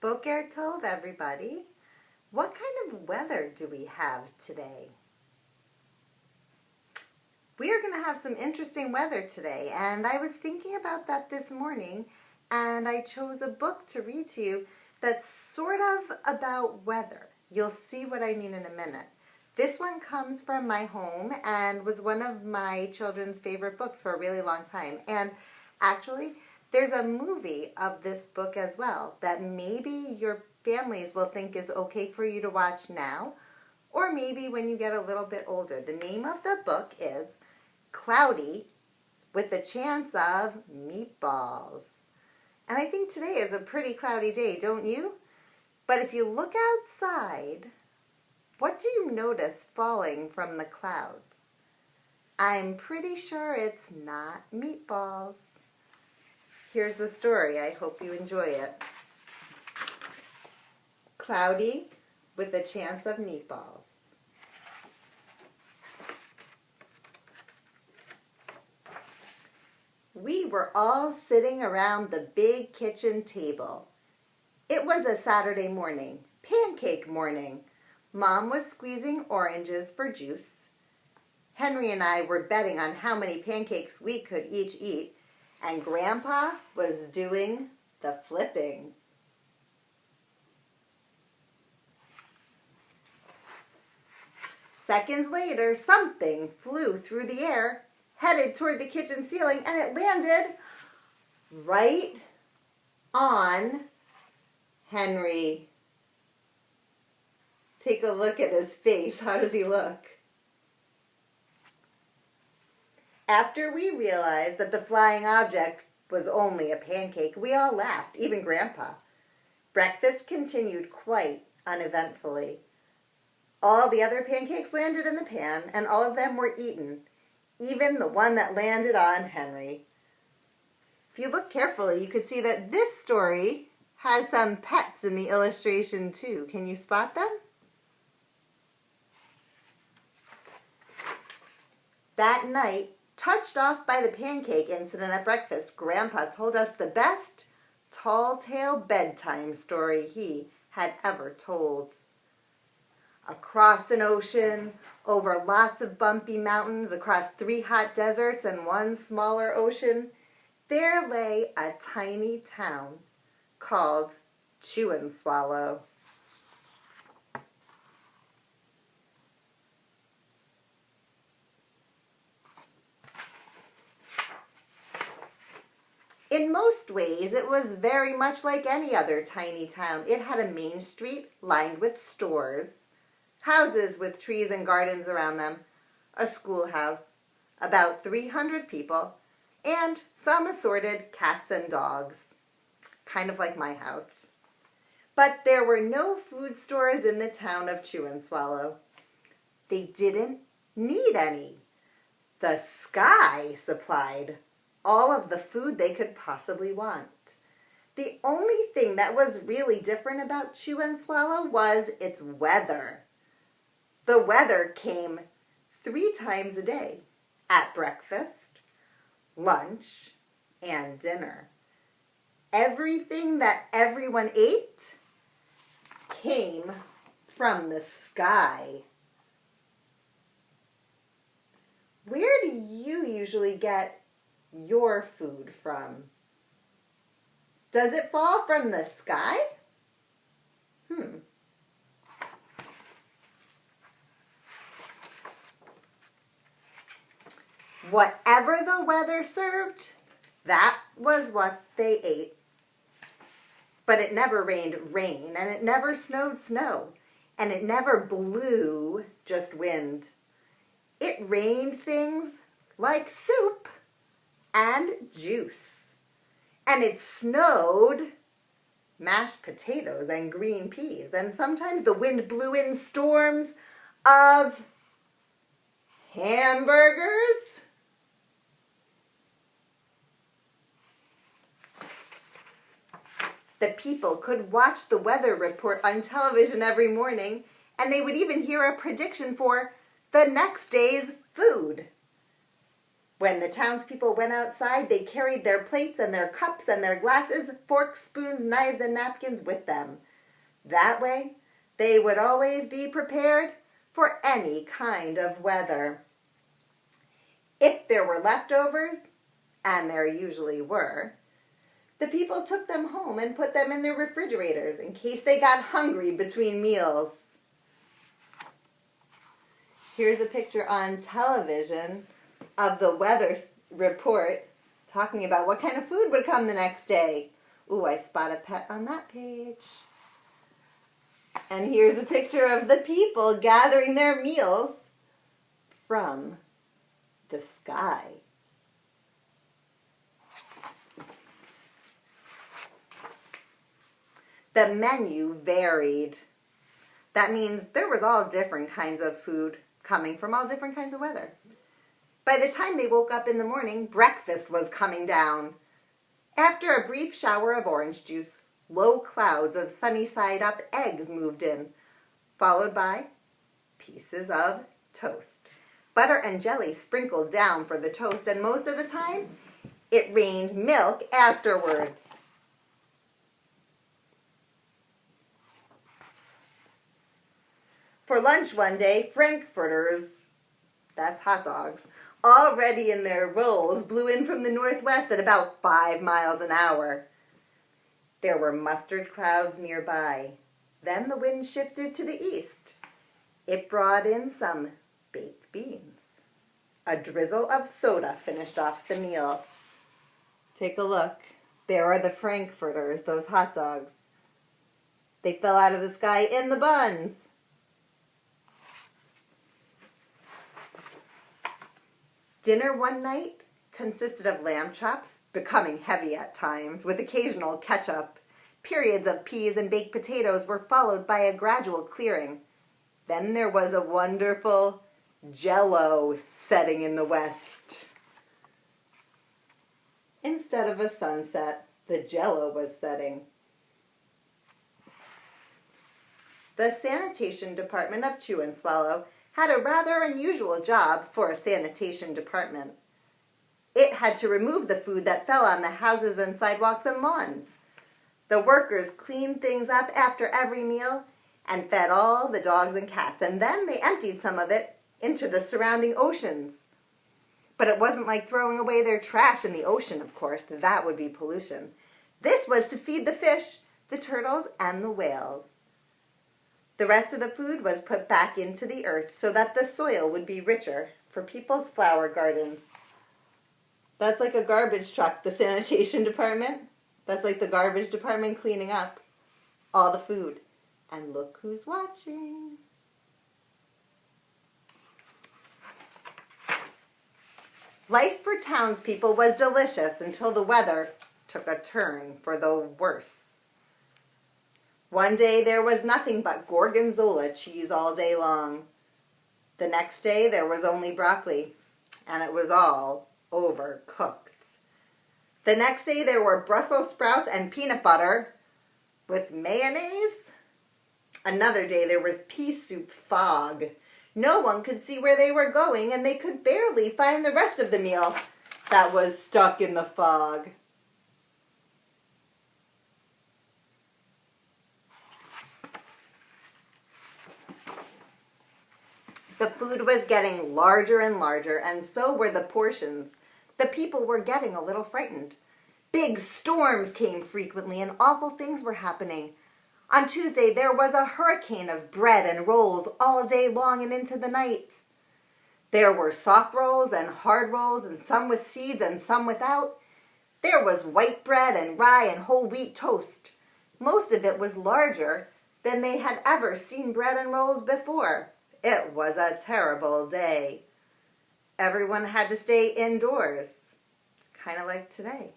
Boker Tov, everybody. What kind of weather do we have today? We are going to have some interesting weather today, and I was thinking about that this morning, and I chose a book to read to you that's sort of about weather. You'll see what I mean in a minute. This one comes from my home and was one of my children's favorite books for a really long time. And actually, there's a movie of this book as well that maybe your families will think is okay for you to watch now, or maybe when you get a little bit older. The name of the book is Cloudy with a Chance of Meatballs. And I think today is a pretty cloudy day, don't you? But if you look outside, what do you notice falling from the clouds? I'm pretty sure it's not meatballs. Here's the story. I hope you enjoy it. Cloudy with a Chance of Meatballs. We were all sitting around the big kitchen table. It was a Saturday morning, pancake morning. Mom was squeezing oranges for juice. Henry and I were betting on how many pancakes we could each eat, and Grandpa was doing the flipping. Seconds later, something flew through the air, headed toward the kitchen ceiling, and it landed right on Henry. Take a look at his face. How does he look? After we realized that the flying object was only a pancake, we all laughed, even Grandpa. Breakfast continued quite uneventfully. All the other pancakes landed in the pan, and all of them were eaten, even the one that landed on Henry. If you look carefully, you could see that this story has some pets in the illustration too. Can you spot them? That night, touched off by the pancake incident at breakfast, Grandpa told us the best tall-tale bedtime story he had ever told. Across an ocean, over lots of bumpy mountains, across 3 hot deserts and 1 smaller ocean, there lay a tiny town called Chew and Swallow. In most ways, it was very much like any other tiny town. It had a main street lined with stores, houses with trees and gardens around them, a schoolhouse, about 300 people, and some assorted cats and dogs, kind of like my house. But there were no food stores in the town of Chew and Swallow. They didn't need any. The sky supplied all of the food they could possibly want. The only thing that was really different about Chew and Swallow was its weather. The weather came 3 times a day, at breakfast, lunch, and dinner. Everything that everyone ate came from the sky. Where do you usually get your food from? Does it fall from the sky? Whatever the weather served, that was what they ate. But it never rained rain, and it never snowed snow, and it never blew just wind. It rained things like soup and juice. And it snowed mashed potatoes and green peas. And sometimes the wind blew in storms of hamburgers. The people could watch the weather report on television every morning, and they would even hear a prediction for the next day's food. When the townspeople went outside, they carried their plates and their cups and their glasses, forks, spoons, knives, and napkins with them. That way, they would always be prepared for any kind of weather. If there were leftovers, and there usually were, the people took them home and put them in their refrigerators in case they got hungry between meals. Here's a picture on television of the weather report talking about what kind of food would come the next day. Ooh, I spot a pet on that page. And here's a picture of the people gathering their meals from the sky. The menu varied. That means there was all different kinds of food coming from all different kinds of weather. By the time they woke up in the morning, breakfast was coming down. After a brief shower of orange juice, low clouds of sunny-side-up eggs moved in, followed by pieces of toast. Butter and jelly sprinkled down for the toast, and most of the time, it rained milk afterwards. For lunch one day, frankfurters, that's hot dogs, already in their rolls, blew in from the northwest at about 5 miles an hour. There were mustard clouds nearby. Then the wind shifted to the east. It brought in some baked beans. A drizzle of soda finished off the meal. Take a look. There are the frankfurters, those hot dogs. They fell out of the sky in the buns. Dinner one night consisted of lamb chops, becoming heavy at times, with occasional ketchup. Periods of peas and baked potatoes were followed by a gradual clearing. Then there was a wonderful Jell-O setting in the west. Instead of a sunset, the Jell-O was setting. The sanitation department of Chew and Swallow had a rather unusual job for a sanitation department. It had to remove the food that fell on the houses and sidewalks and lawns. The workers cleaned things up after every meal and fed all the dogs and cats, and then they emptied some of it into the surrounding oceans. But it wasn't like throwing away their trash in the ocean, of course. That would be pollution. This was to feed the fish, the turtles, and the whales. The rest of the food was put back into the earth so that the soil would be richer for people's flower gardens. That's like a garbage truck, the sanitation department. That's like the garbage department cleaning up all the food. And look who's watching. Life for townspeople was delicious until the weather took a turn for the worse. One day there was nothing but gorgonzola cheese all day long. The next day there was only broccoli, and it was all overcooked. The next day there were Brussels sprouts and peanut butter with mayonnaise. Another day there was pea soup fog. No one could see where they were going, and they could barely find the rest of the meal that was stuck in the fog. The food was getting larger and larger, and so were the portions. The people were getting a little frightened. Big storms came frequently, and awful things were happening. On Tuesday, there was a hurricane of bread and rolls all day long and into the night. There were soft rolls and hard rolls, and some with seeds and some without. There was white bread and rye and whole wheat toast. Most of it was larger than they had ever seen bread and rolls before. It was a terrible day. Everyone had to stay indoors, kind of like today.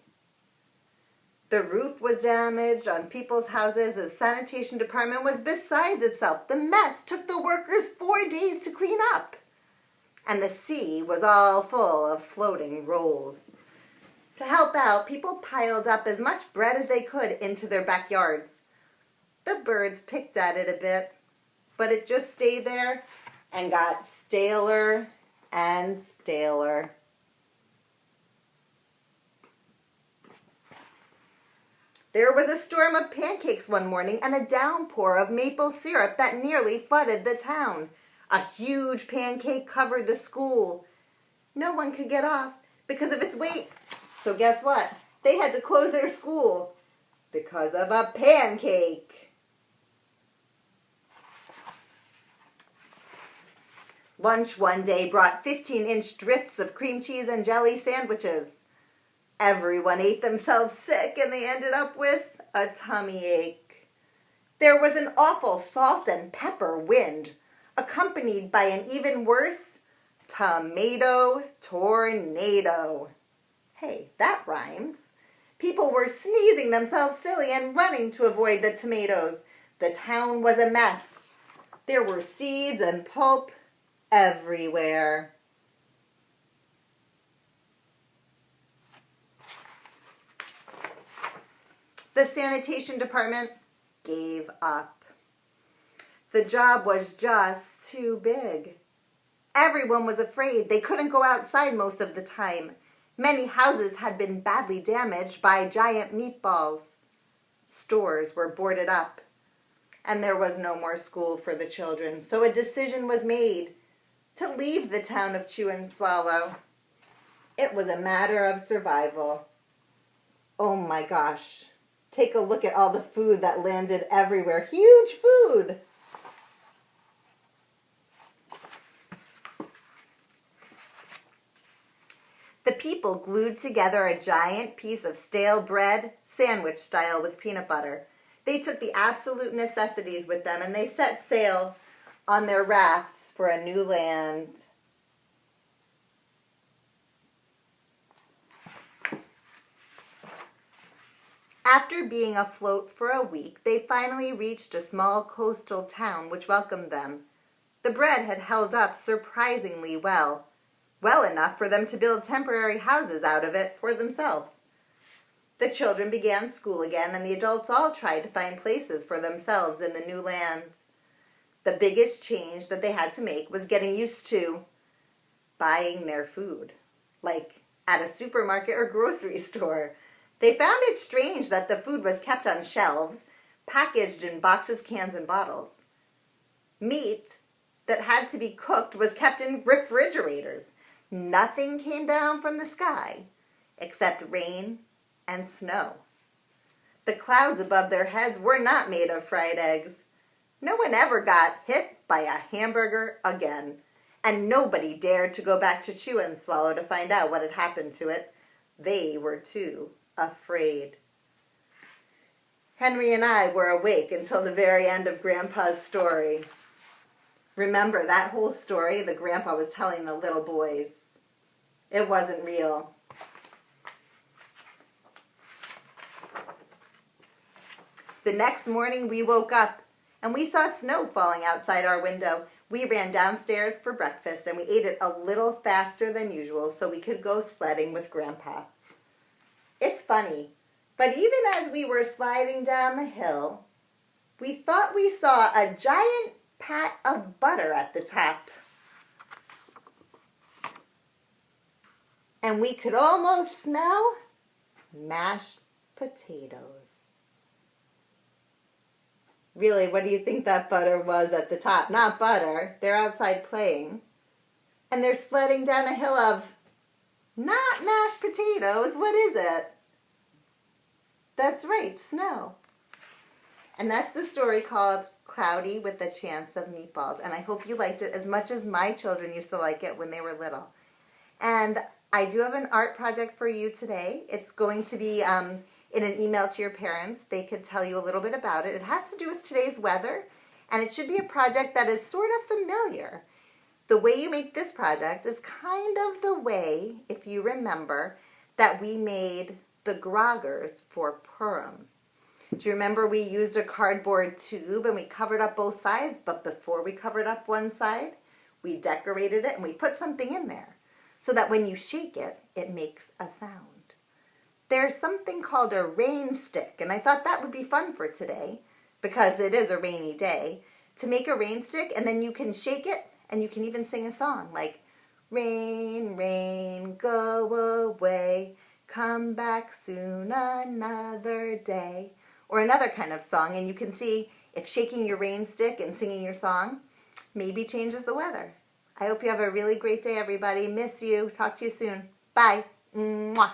The roof was damaged on people's houses. The sanitation department was besides itself. The mess took the workers 4 days to clean up. And the sea was all full of floating rolls. To help out, people piled up as much bread as they could into their backyards. The birds picked at it a bit, but it just stayed there and got staler and staler. There was a storm of pancakes one morning and a downpour of maple syrup that nearly flooded the town. A huge pancake covered the school. No one could get off because of its weight. So guess what? They had to close their school because of a pancake. Lunch one day brought 15-inch drifts of cream cheese and jelly sandwiches. Everyone ate themselves sick and they ended up with a tummy ache. There was an awful salt and pepper wind, accompanied by an even worse tomato tornado. Hey, that rhymes. People were sneezing themselves silly and running to avoid the tomatoes. The town was a mess. There were seeds and pulp everywhere. The sanitation department gave up. The job was just too big. Everyone was afraid. They couldn't go outside most of the time. Many houses had been badly damaged by giant meatballs. Stores were boarded up, and there was no more school for the children. So a decision was made to leave the town of Chew and Swallow. It was a matter of survival. Oh my gosh. Take a look at all the food that landed everywhere. Huge food! The people glued together a giant piece of stale bread, sandwich style with peanut butter. They took the absolute necessities with them and they set sail on their rafts for a new land. After being afloat for a week, they finally reached a small coastal town which welcomed them. The bread had held up surprisingly well enough for them to build temporary houses out of it for themselves. The children began school again, and the adults all tried to find places for themselves in the new land. The biggest change that they had to make was getting used to buying their food, like at a supermarket or grocery store. They found it strange that the food was kept on shelves, packaged in boxes, cans, and bottles. Meat that had to be cooked was kept in refrigerators. Nothing came down from the sky except rain and snow. The clouds above their heads were not made of fried eggs. No one ever got hit by a hamburger again, and nobody dared to go back to Chew and Swallow to find out what had happened to it. They were too afraid. Henry and I were awake until the very end of Grandpa's story. Remember that whole story the Grandpa was telling the little boys? It wasn't real. The next morning we woke up and we saw snow falling outside our window. We ran downstairs for breakfast and we ate it a little faster than usual so we could go sledding with Grandpa. It's funny, but even as we were sliding down the hill, we thought we saw a giant pat of butter at the top. And we could almost smell mashed potatoes. Really, what do you think that butter was at the top? Not butter. They're outside playing. And they're sledding down a hill of not mashed potatoes. What is it? That's right, snow. And that's the story called Cloudy with a Chance of Meatballs. And I hope you liked it as much as my children used to like it when they were little. And I do have an art project for you today. It's going to be in an email to your parents. They could tell you a little bit about it. It has to do with today's weather, and it should be a project that is sort of familiar. The way you make this project is kind of the way, if you remember, that we made the groggers for Purim. Do you remember we used a cardboard tube and we covered up both sides, but before we covered up one side, we decorated it and we put something in there so that when you shake it, it makes a sound. There's something called a rain stick, and I thought that would be fun for today because it is a rainy day, to make a rain stick, and then you can shake it and you can even sing a song like, rain, rain, go away, come back soon another day. Or another kind of song, and you can see if shaking your rain stick and singing your song maybe changes the weather. I hope you have a really great day, everybody. Miss you. Talk to you soon. Bye. Mwah.